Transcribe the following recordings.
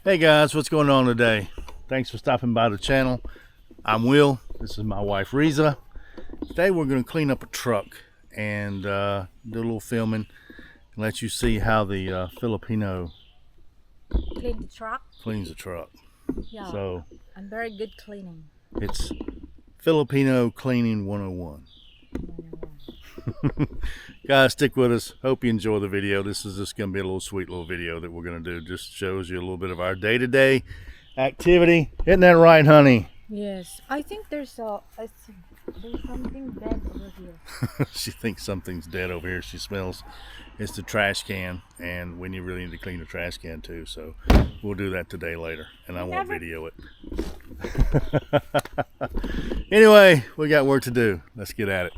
Hey guys, what's going on today? Thanks for stopping by the channel. I'm Will. This is my wife Riza. Today we're going to clean up a truck and do a little filming and let you see how the Filipino Clean the truck? cleans the truck. Yeah, So I'm very good cleaning. it's Filipino Cleaning 101. Guys, stick with us. Hope you enjoy the video. This is just going to be a little sweet little video that we're going to do. Just shows you a little bit of our day-to-day activity. Isn't that right, honey? Yes, I think there's something dead over here. She thinks something's dead over here. She smells. It's the trash can, and we really need to clean the trash can too. So we'll do that today later, and I won't video it. Anyway, we got work to do. Let's get at it.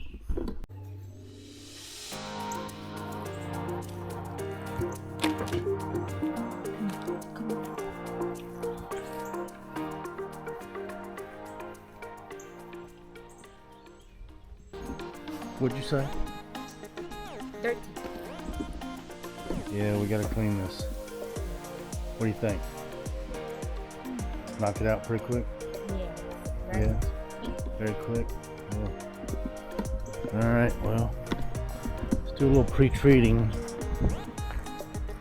What'd you say? Dirty. Yeah, we gotta clean this. What do you think? Knock it out pretty quick? Yeah. Very quick. Yeah. Alright, well, let's do a little pre-treating.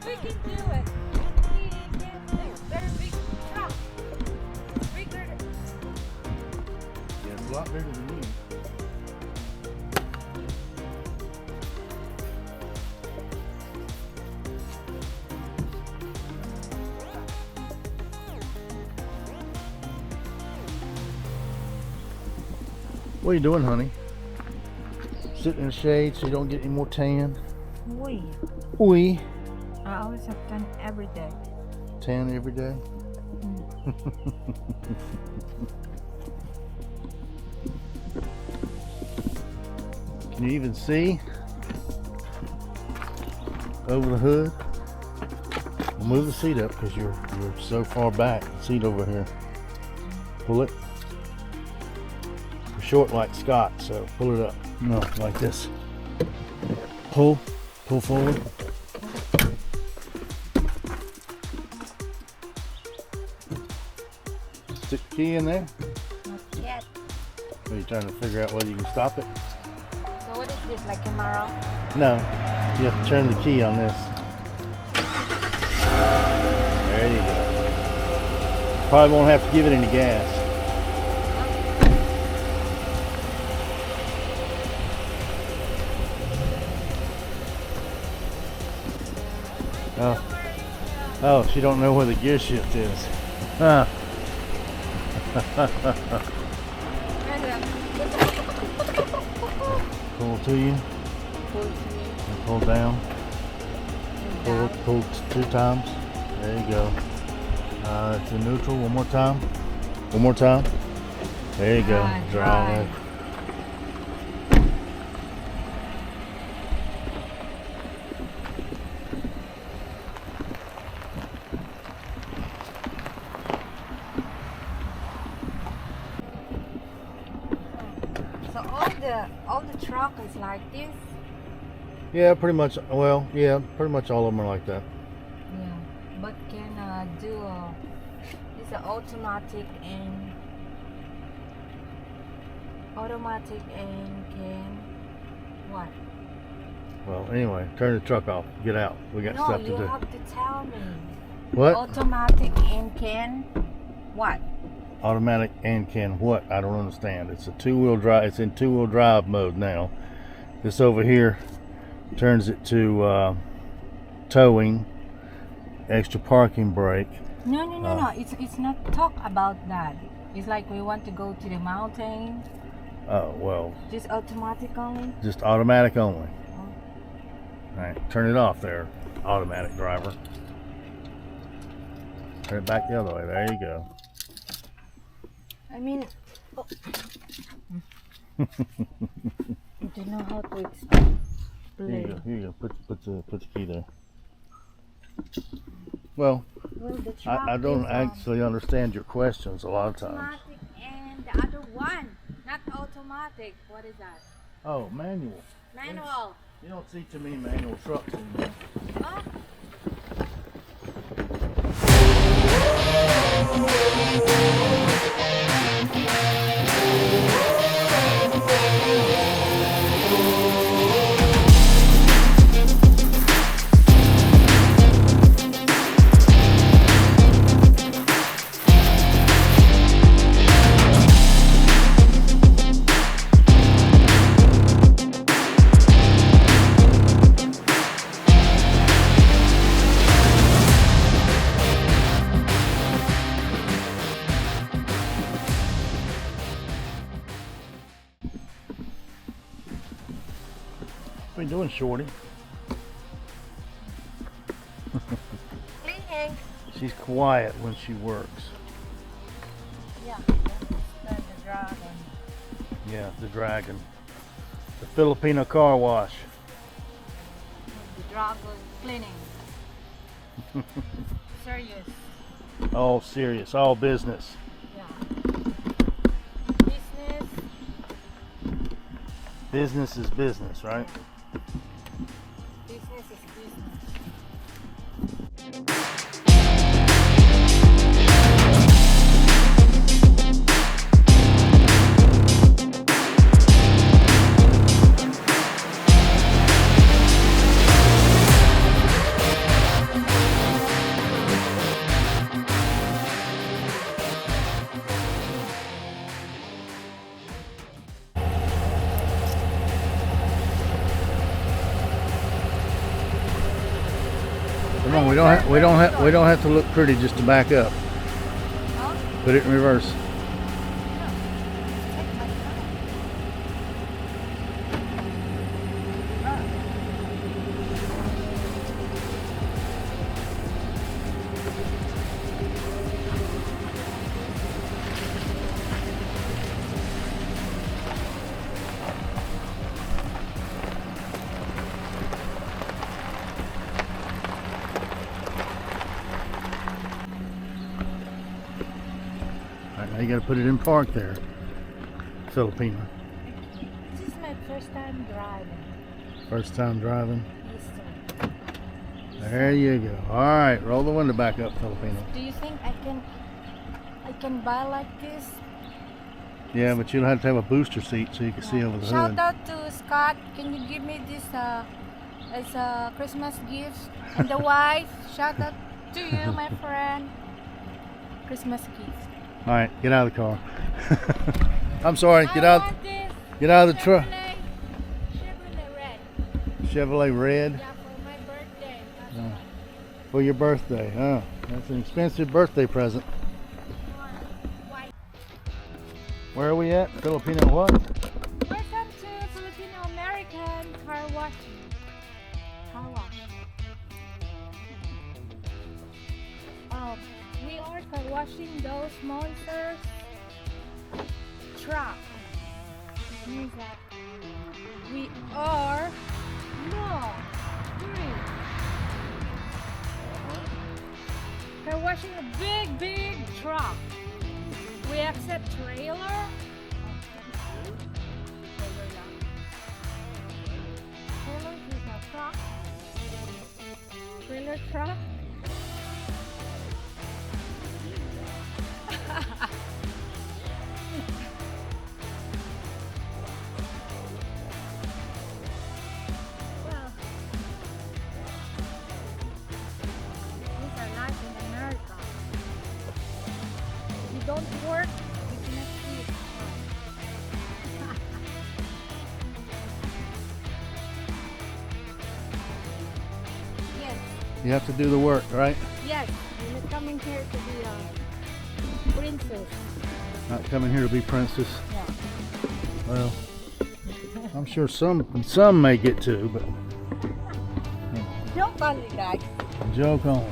We can do it. We can do it. Very big truck. Bigger. Yeah, it's a lot bigger than me. What are you doing, honey? Sitting in the shade so you don't get any more tan? We. We I always have done every day. tan every day? Can you even see over the hood? We'll move the seat up because you're so far back. Seat over here. Pull it. You're short like Scott, so pull it up. No, like this. Pull forward. Stick the key in there. Not yet. Are you trying to figure out whether you can stop it? So what is this, like Camaro? No, you have to turn the key on this. There you go. Probably won't have to give it any gas. Oh, she don't know where the gear shift is. Huh. Pull to you. And pull down. Pull 2 times. There you go. To neutral. One more time. One more time. There you go. Dry. So all the truck is like this? Yeah, pretty much. Well, yeah, pretty much all of them are like that. Yeah, but can do it's an automatic and can what? Well, anyway, turn the truck off. Get out. We got stuff to do. No, you have to tell me. What? Automatic and can what? Automatic and can what? I don't understand. It's a 2-wheel drive. It's in 2-wheel drive mode now. This over here turns it to towing, extra parking brake. No. It's not talk about that. It's like we want to go to the mountain. Oh, well. Just automatic only? Just automatic only. Oh. All right, turn it off there, automatic driver. Turn it back the other way. There you go. I mean, oh. I don't know how to explain. Here you go. Put the key there. Well, I don't actually understand your questions a lot of times. Automatic and the other one, not automatic. What is that? Oh, manual. Manual. You don't see too many manual trucks anymore. Huh? you doing, Shorty? Cleaning. She's quiet when she works. Yeah, that's the dragon. Yeah, the dragon. The Filipina car wash. The dragon cleaning. Serious. All serious, all business. Yeah. Business. Business is business, right? Business is business. Come on, we don't have to look pretty just to back up. Huh? Put it in reverse. Take my time. All right, now you got to put it in park there, Filipina. This is my first time driving. First time driving. Easter. There you go. All right, roll the window back up, Filipina. Do you think I can buy like this? Yeah, but you'll have to have a booster seat so you can see over the Shout hood. out to Scott. Can you give me this as a Christmas gift? And the wife. Shout out to you, my friend. Christmas gift. All right, get out of the car. I'm sorry. Get I out. want this Get out of the truck. Chevrolet red. Chevrolet red. Yeah, for my birthday. That's Oh. For your birthday. Oh, that's an expensive birthday present. White. Where are we at? Filipino what? Welcome to Filipino American car wash. Car wash. We are car washing those monsters truck. It means that we are car washing a big truck. We accept trailer. Trailer is a truck. Trailer truck. Well, these are life in America. If you don't work, you cannot eat. Yes, You have to do the work, right? yes. We're coming here to be a princess. Not coming here to be princess. Yeah. Well, I'm sure some may get to, but Joke only, guys. joke only.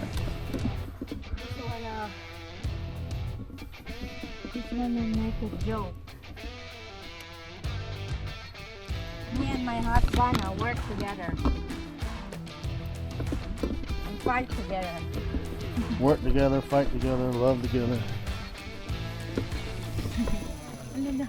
This one will make a joke. Me and my husband work together and fight together. Work together, fight together, love together. No.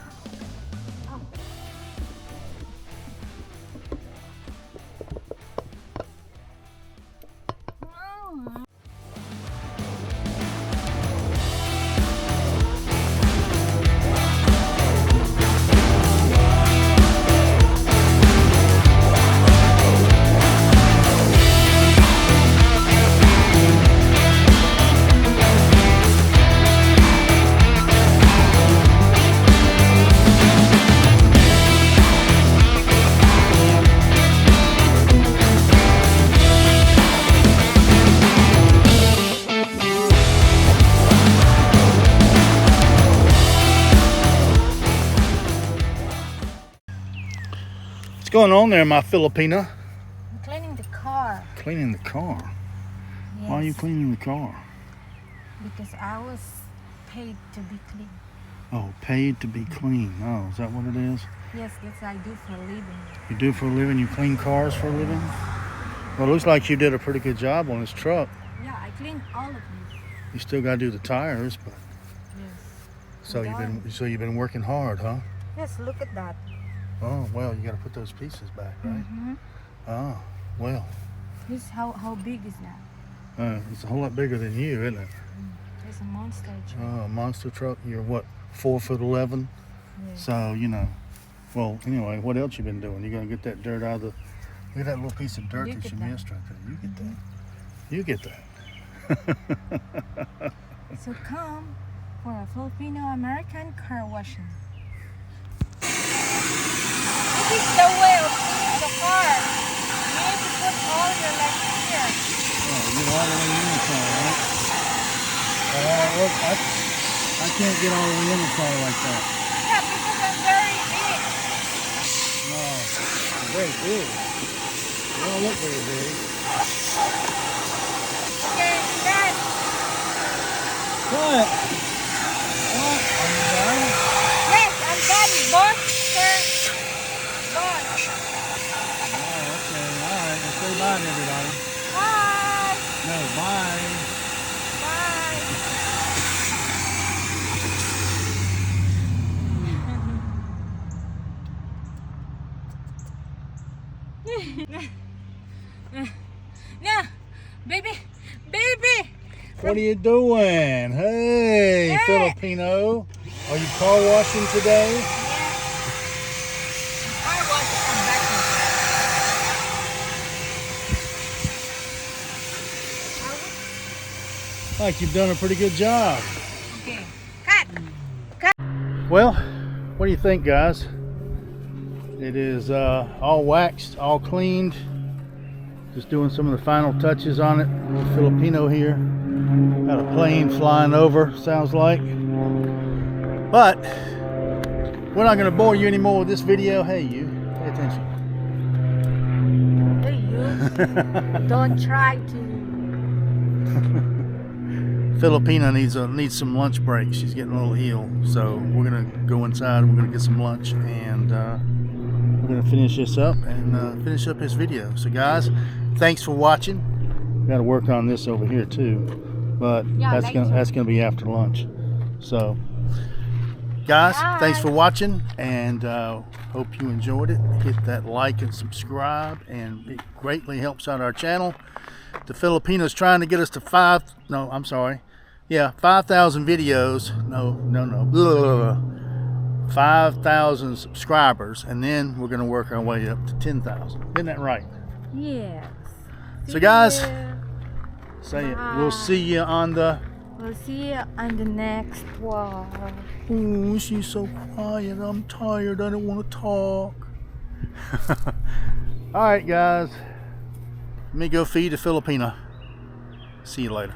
What's going on there, my Filipina? I'm cleaning the car. Cleaning the car? Yes. Why are you cleaning the car? Because I was paid to be clean. Oh, paid to be clean. Oh, is that what it is? Yes, that's what I do for a living. You do for a living? You clean cars for a living? Well, it looks like you did a pretty good job on this truck. Yeah, I clean all of them. You still got to do the tires, but Yes. so you've been working hard, huh? Yes, look at that. Oh, well, you got to put those pieces back, right? Mm-hmm. Oh, well, This how big is that? it's a whole lot bigger than you, isn't it? It's a monster truck. Oh, a monster truck. You're what, 4'11"? Yes. So, you know, well, anyway, what else you been doing? You gonna get that dirt out of the, look at that little piece of dirt You that get you that. missed right there. You get that. You get that. So come for a Filipino-American car washing. This is the way of cleaning the car. You need to put all your legs here. Oh, you get all the way in the car, right? Look, I can't get all the way in the car like that. Yeah, because I'm very big. No, very big. You don't look very big. Okay, Dad. What? What? Are you done? Yes, I'm done, boss, sir. Boss. Oh, okay. All right. Well, say bye to everybody. Bye. No, bye. Bye. No, baby. What are you doing? Hey, Hey. Filipino. Are you car washing today? I was Like you've done a pretty good job. Okay, cut. Well, what do you think, guys? It is all waxed, all cleaned. Just doing some of the final touches on it. A little Filipino here. Got a plane flying over, sounds like. But we're not going to bore you anymore with this video. Hey, you, pay attention. Hey, you. Don't try to. Filipina needs some lunch break. She's getting a little ill, so we're gonna go inside and we're gonna get some lunch, and we're gonna finish this up and finish up this video. So, guys, thanks for watching. Got to work on this over here too, but Yeah, that's gonna be after lunch. So, guys, thanks for watching, and hope you enjoyed it. Hit that like and subscribe, and it greatly helps out our channel. The Filipinos trying to get us to 5,000 videos. No. 5,000 subscribers, and then we're going to work our way up to 10,000. Isn't that right? Yes. So, guys, you. say it. Bye. We'll see you on the. We'll see you on the next one. Oh, she's so quiet. I'm tired. I don't want to talk. All right, guys. Let me go feed a Filipina. See you later.